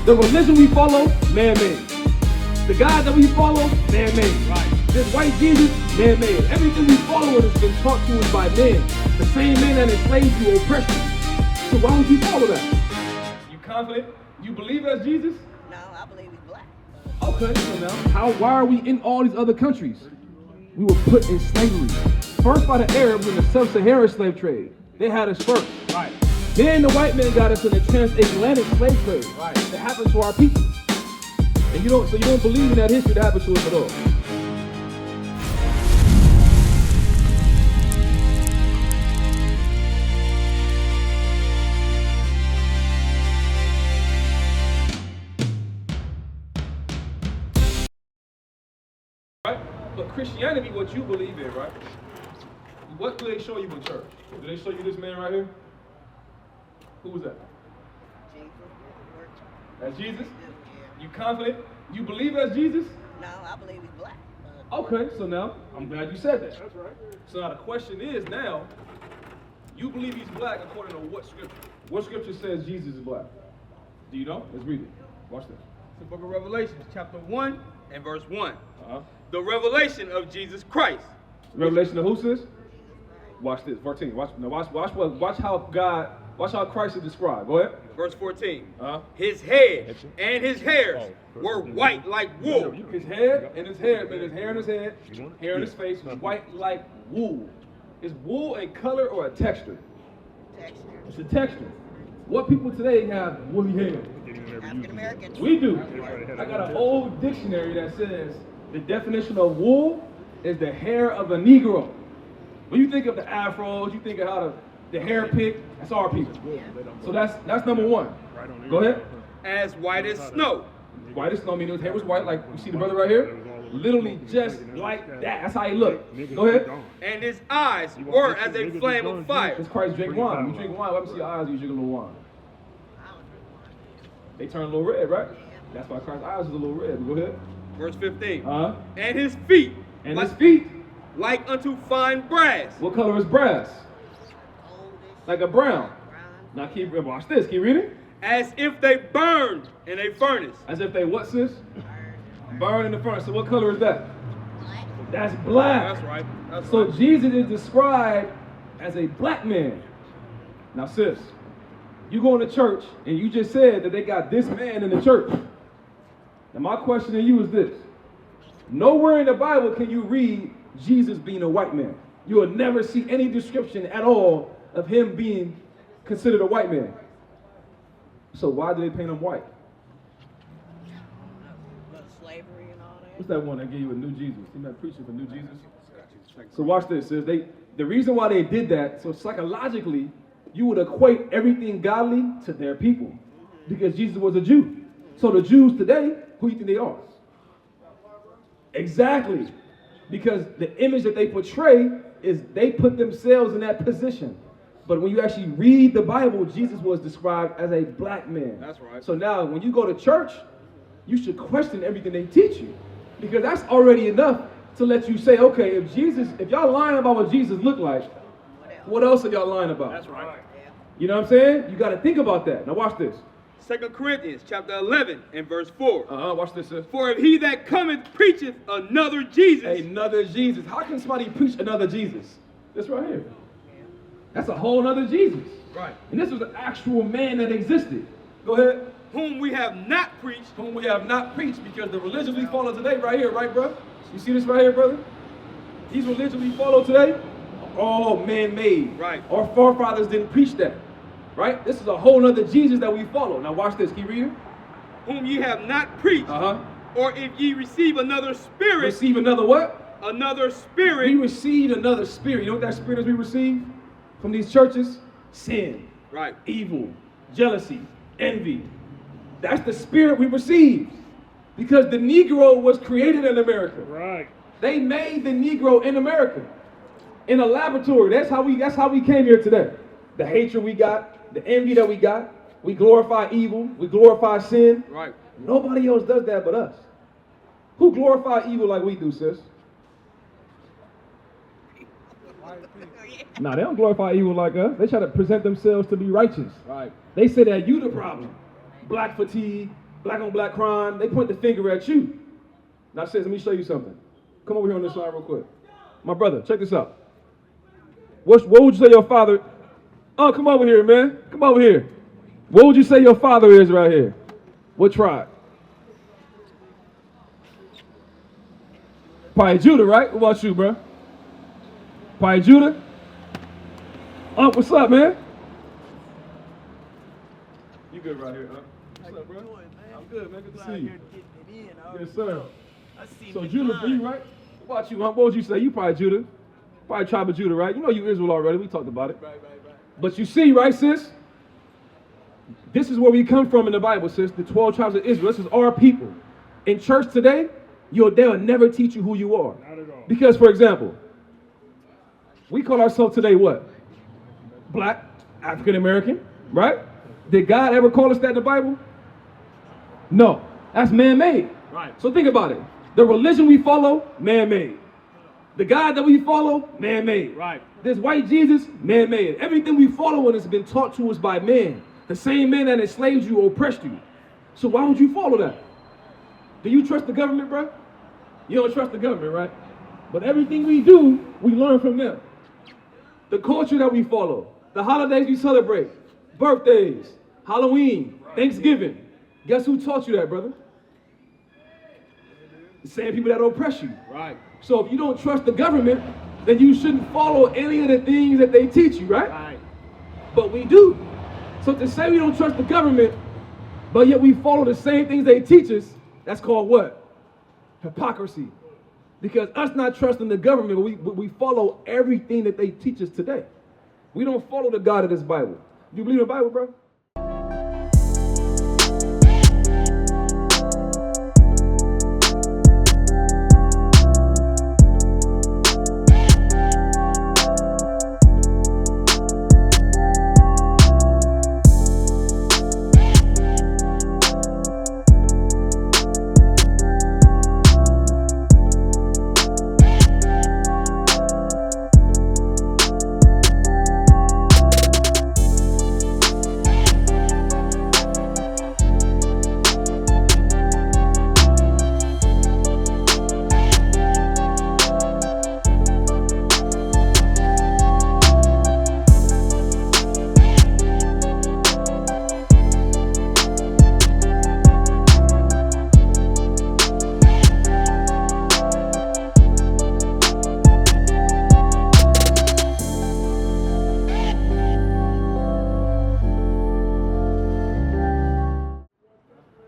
The religion we follow, man-made. The God that we follow, man-made. Right. This white Jesus, man-made. Everything we follow has been taught to us by men. The same men that enslaved you, oppressed you. So why would you follow that? You confident? You believe as Jesus? No, I believe he's black. Okay, so now, why are we in all these other countries? We were put in slavery. First by the Arabs in the sub-Saharan slave trade. They had us first. Right. Then the white men got us in the transatlantic slave trade. Right. That happened to our people. And you don't believe in that history that happened to us at all. Right? But Christianity, what you believe in, right? What do they show you in church? Do they show you this man right here? Who was that? Jesus. That's Jesus? Yeah. You confident? You believe as Jesus? No, I believe he's black. Okay, so now, I'm glad you said that. That's right. So now the question is now, you believe he's black according to what scripture? What scripture says Jesus is black? Do you know? Let's read it. Watch this. It's the book of Revelation, chapter 1 and verse 1. Uh-huh. The revelation of Jesus Christ. Revelation of who says? Watch this, 14. Watch how Christ is described. Go ahead. Verse 14. Uh-huh. His head and his hairs were white like wool. His head and his hair, his hair in his head, hair in his face was white like wool. Is wool a color or a texture? Texture. It's a texture. What people today have woolly hair? African Americans. We do. I got an old dictionary that says the definition of wool is the hair of a Negro. When you think of the afros, you think of how the hair pick, that's our people. So that's number one. Go ahead. As white as snow. White as snow, meaning his hair was white, like you see the brother right here? Literally just like that. That's how he looked. Go ahead. And his eyes were as a flame of fire. This Christ drink wine. You drink wine, let me see your eyes, you drink a little wine. They turn a little red, right? That's why Christ's eyes is a little red. Go ahead. Verse 15. Uh-huh. And his feet. And his feet. Like unto fine brass. What color is brass? Like a brown. Now watch this. Keep reading. As if they burned in a furnace. As if they what, sis? Burn in the furnace. So what color is that? That's black. That's right. That's So right. Jesus is described as a black man. Now, sis, you go into church and you just said that they got this man in the church. Now, my question to you is this. Nowhere in the Bible can you read Jesus being a white man. You will never see any description at all of him being considered a white man. So why do they paint him white? Slavery and all that. What's that one that gave you a new Jesus? Isn't that preaching for new Jesus? So watch this. Sis. The reason why they did that, so psychologically, you would equate everything godly to their people. Because Jesus was a Jew. So the Jews today, who do you think they are? Exactly. Because the image that they portray is they put themselves in that position. But when you actually read the Bible, Jesus was described as a black man. That's right. So now when you go to church, you should question everything they teach you. Because that's already enough to let you say, okay, if y'all lying about what Jesus looked like, what else are y'all lying about? That's right. You know what I'm saying? You got to think about that. Now watch this. 2 Corinthians chapter 11 and verse 4. Watch this, sis. For if he that cometh preacheth another Jesus. Another Jesus. How can somebody preach another Jesus? This right here. That's a whole other Jesus. Right. And this was an actual man that existed. Go ahead. Whom we have not preached. Whom we have not preached, because the religion we follow today right here, right, bro? You see this right here, brother? These religions we follow today, all man-made. Right. Our forefathers didn't preach that. Right? This is a whole other Jesus that we follow. Now watch this. Keep reading. Whom ye have not preached. Uh-huh. Or if ye receive another spirit. Receive another what? Another spirit. We received another spirit. You know what that spirit is we received from these churches? Sin. Right. Evil. Jealousy. Envy. That's the spirit we received. Because the Negro was created in America. Right. They made the Negro in America. In a laboratory. That's how we came here today. The hatred we got, the envy that we got, we glorify evil, we glorify sin. Right. Nobody else does that but us. Who glorify evil like we do, sis? Nah, they don't glorify evil like us. They try to present themselves to be righteous. Right. They say that you the problem. Black fatigue, black on black crime, they point the finger at you. Now, sis, let me show you something. Come over here on this side real quick. My brother, check this out. What would you say your father? Oh, come over here, man. Come over here. What would you say your father is right here? What tribe? Probably Judah, right? What about you, bro? Probably Judah? What's up, man? You good right here, huh? What's up, bro? I'm good, man. Good to see you. Yes, sir. So Judah for you, right? What about you, huh? What would you say? You probably Judah. Probably tribe of Judah, right? You know you Israel already. We talked about it. Right. But you see, right, sis? This is where we come from in the Bible, sis. The 12 tribes of Israel. This is our people. In church today, they'll never teach you who you are. Not at all. Because, for example, we call ourselves today what? Black, African American, right? Did God ever call us that in the Bible? No. That's man-made. Right. So think about it. The religion we follow, man-made. The God that we follow, man-made. Right. This white Jesus, man-made. Everything we follow has been taught to us by man. The same man that enslaved you, oppressed you. So why would you follow that? Do you trust the government, bro? You don't trust the government, right? But everything we do, we learn from them. The culture that we follow, the holidays we celebrate, birthdays, Halloween, Thanksgiving. Guess who taught you that, brother? The same people that oppress you. Right. So if you don't trust the government, then you shouldn't follow any of the things that they teach you, right? Right. But we do. So to say we don't trust the government, but yet we follow the same things they teach us, that's called what? Hypocrisy. Because us not trusting the government, we follow everything that they teach us today. We don't follow the God of this Bible. Do you believe in the Bible, bro?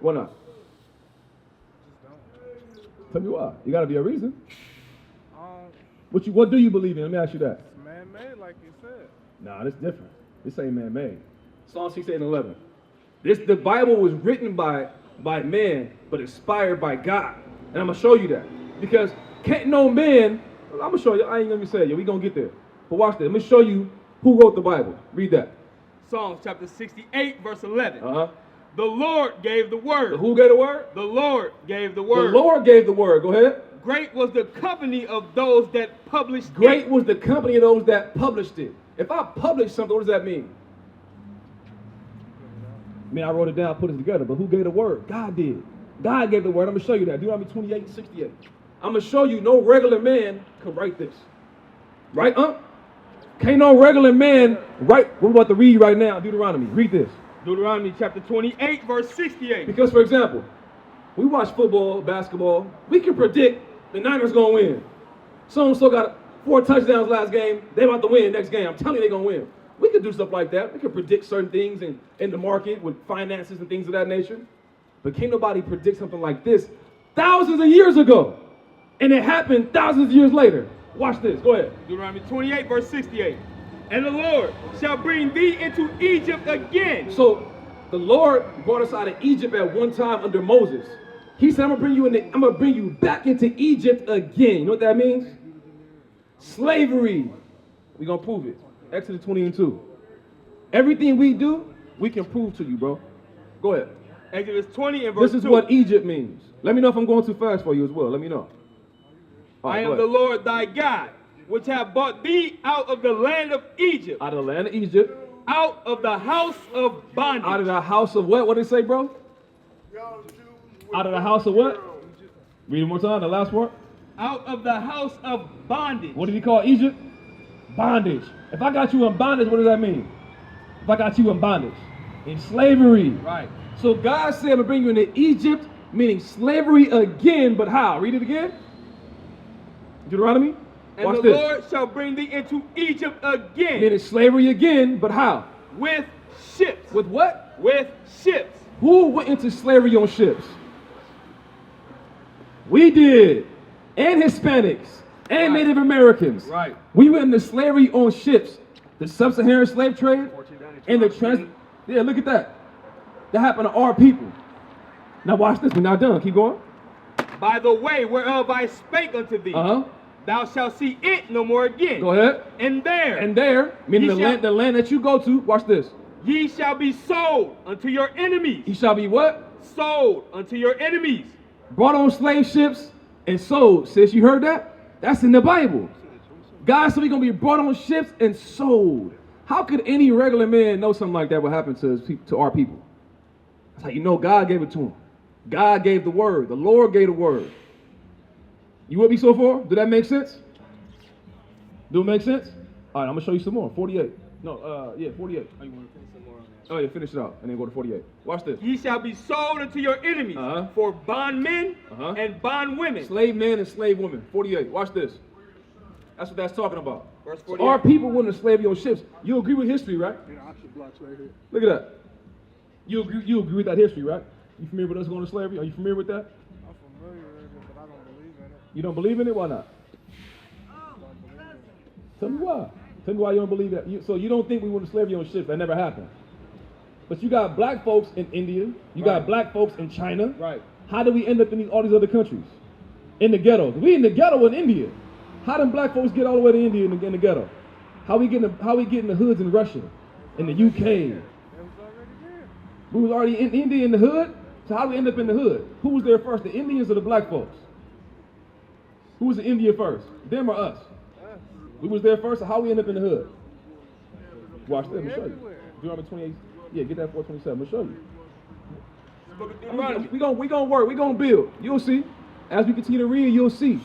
Why not? Tell me why. You gotta be a reason. What do you believe in? Let me ask you that. Man-made, like you said. Nah, this different. This ain't man-made. Psalm 68:11. The Bible was written by man, but inspired by God. And I'm gonna show you that. Because can't no man, I'm gonna show you, I ain't gonna say it yet, we gonna get there. But watch this. Let me show you who wrote the Bible. Read that. Psalms chapter 68, verse 11. Uh-huh. The Lord gave the word. Who gave the word? The Lord gave the word. The Lord gave the word. Go ahead. Great was the company of those that published Great it. was the company of those that published it. If I publish something, what does that mean? I mean, I wrote it down, put it together, but who gave the word? God did. God gave the word. I'm going to show you that. Deuteronomy 28:68. I'm going to show you no regular man could write this. Right, Can't no regular man write. We're about to read right now, Deuteronomy. Read this. Deuteronomy chapter 28, verse 68. Because, for example, we watch football, basketball. We can predict the Niners going to win. So-and-so got 4 touchdowns last game. They about to win next game. I'm telling you they're going to win. We can do stuff like that. We can predict certain things in the market with finances and things of that nature. But can't nobody predict something like this thousands of years ago. And it happened thousands of years later. Watch this. Go ahead. Deuteronomy 28, verse 68. And the Lord shall bring thee into Egypt again. So the Lord brought us out of Egypt at one time under Moses. He said, I'm gonna bring you back into Egypt again. You know what that means? Slavery. We're gonna prove it. Exodus 20:2. Everything we do, we can prove to you, bro. Go ahead. Exodus 20 and verse 2. This is what Egypt means. Let me know if I'm going too fast for you as well. Let me know. I am the Lord thy God, which have brought thee out of the land of Egypt. Out of the land of Egypt. Out of the house of bondage. Out of the house of what? What did it say, bro? Out of the house of what? Read it one more time, the last part. Out of the house of bondage. What did he call Egypt? Bondage. If I got you in bondage, what does that mean? If I got you in bondage. In slavery. Right. So God said, I'm going to bring you into Egypt, meaning slavery again, but how? Read it again. Deuteronomy. And Watch the this. Lord shall bring thee into Egypt again. Meaning slavery again, but how? With ships. With what? With ships. Who went into slavery on ships? We did. And Hispanics. And Right. Native Americans. Right. We went into slavery on ships. The sub-Saharan slave trade and the yeah, look at that. That happened to our people. Now watch this. We're not done. Keep going. By the way whereof I spake unto thee, thou shalt see it no more again. Go ahead. And there, Meaning Ye the land that you go to. Watch this. ye shall be sold unto your enemies. He shall be what? Sold unto your enemies. Brought on slave ships and sold. Sis, you heard that? That's in the Bible. God said we're going to be brought on ships and sold. How could any regular man know something like that would happen to our people? That's how you know God gave it to him. God gave the word. The Lord gave the word. You with me so far? Did that make sense? Do it make sense? All right, I'm going to show you some more. 48. No, 48. Oh, you want to finish some more on that? Oh, yeah, finish it out and then go to 48. Watch this. Ye shall be sold unto your enemies for bondmen and bondwomen. Slave men and slave women. 48. Watch this. That's what that's talking about. Verse So 48. our people went into slavery on ships. You agree with history, right? Look at that. You agree with that history, right? You familiar with us going to slavery? Are you familiar with that? I'm familiar with it, but I don't believe in it. You don't believe in it? Why not? Tell me why. Tell me why you don't believe that. So you don't think we went to slavery on ships? That never happened. But you got black folks in India. You got black folks in China. Right. How did we end up in all these other countries? In the ghetto. We in the ghetto in India. How did black folks get all the way to India in the ghetto? How we getting the hoods in Russia, in the UK? It was already there. We was already in India in the hood. So how did we end up in the hood? Who was there first, the Indians or the black folks? Who was in India first, them or us? We was there first. So how we end up in the hood? Watch this. Let me show you. Deuteronomy 28. Yeah, get that 427. Let me show you. We gonna work. We gonna build. You'll see. As we continue to read, you'll see.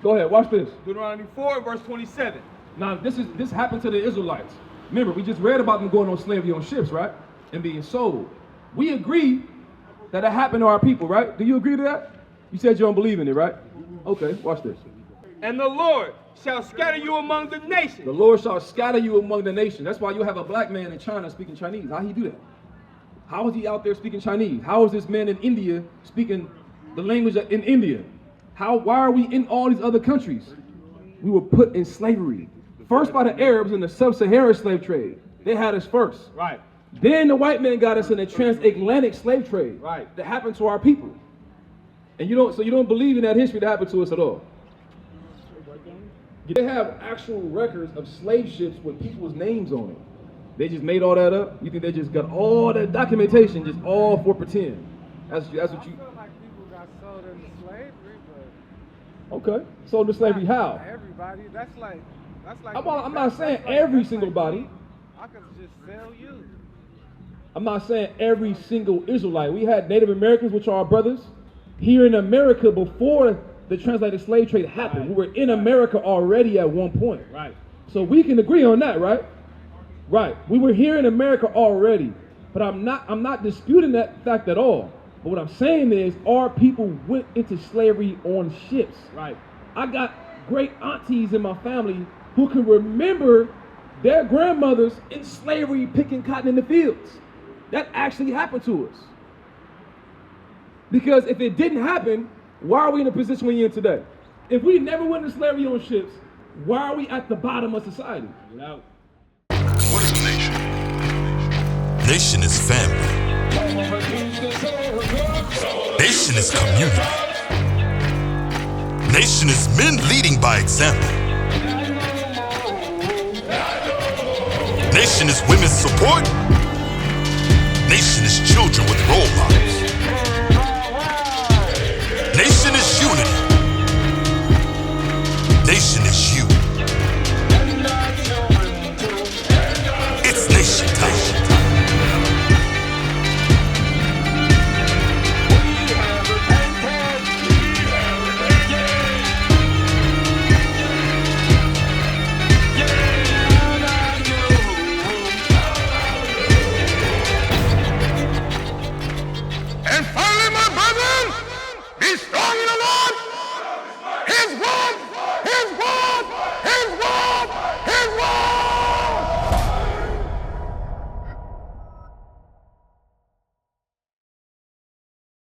Go ahead. Watch this. Deuteronomy 4, verse 27. Now this happened to the Israelites. Remember, we just read about them going on slavery on ships, right? And being sold. We agree that it happened to our people, right? Do you agree to that? You said you don't believe in it, right? Okay, watch this. And the Lord shall scatter you among the nations. The Lord shall scatter you among the nations. That's why you have a black man in China speaking Chinese. How he do that? How is he out there speaking Chinese? How is this man in India speaking the language in India? Why are we in all these other countries? We were put in slavery. First by the Arabs in the sub-Saharan slave trade. They had us first. Right. Then the white man got us in the transatlantic slave trade. Right. That happened to our people. And you don't believe in that history that happened to us at all. They have actual records of slave ships with people's names on it. They just made all that up? You think they just got all that documentation just all for pretend? That's what you... I feel like people got sold into slavery, but Okay. Sold to slavery how? everybody, that's like I'm not saying every single body. I could just sell you. I'm not saying every single Israelite. We had Native Americans, which are our brothers, here in America before the translated slave trade happened. We were in America already at one point. Right. So we can agree on that, right? Right. We were here in America already. But I'm not disputing that fact at all. But what I'm saying is our people went into slavery on ships. Right. I got great aunties in my family who can remember their grandmothers in slavery picking cotton in the fields. That actually happened to us. Because if it didn't happen, why are we in the position we're in today? If we never went into slavery on ships, why are we at the bottom of society? No. What is a nation? Nation is family. Nation is community. Nation is men leading by example. Nation is women's support. Nation is children with role models.